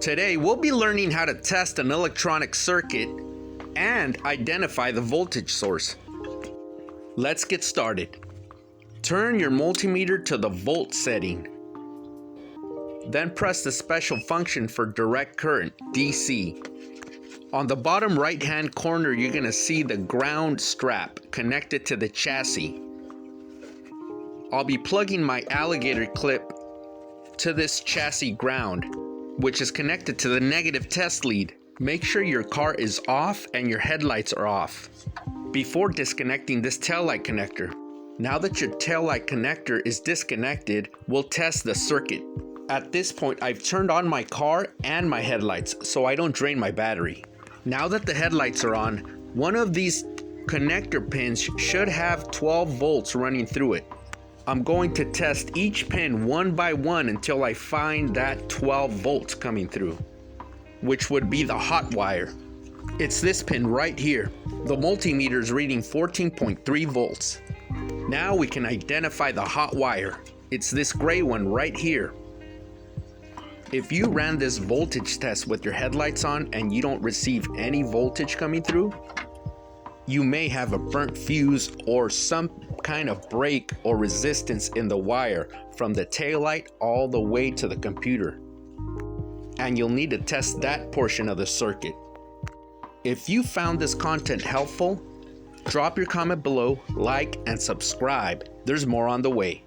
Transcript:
Today, we'll be learning how to test an electronic circuit and identify the voltage source. Let's get started. Turn your multimeter to the volt setting. Then press the special function for direct current, DC. On the bottom right-hand corner, you're going to see the ground strap connected to the chassis. I'll be plugging my alligator clip to this chassis ground, which is connected to the negative test lead. Make sure your car is off and your headlights are off before disconnecting this taillight connector. Now that your taillight connector is disconnected, we'll test the circuit. At this point, I've turned on my car and my headlights so I don't drain my battery. Now that the headlights are on, one of these connector pins should have 12 volts running through it. I'm going to test each pin one by one until I find that 12 volts coming through, which would be the hot wire. It's this pin right here. The multimeter is reading 14.3 volts. Now we can identify the hot wire. It's this gray one right here. If you ran this voltage test with your headlights on and you don't receive any voltage coming through, you may have a burnt fuse or some kind of break or resistance in the wire from the taillight all the way to the computer. And you'll need to test that portion of the circuit. If you found this content helpful, drop your comment below, like, and subscribe. There's more on the way.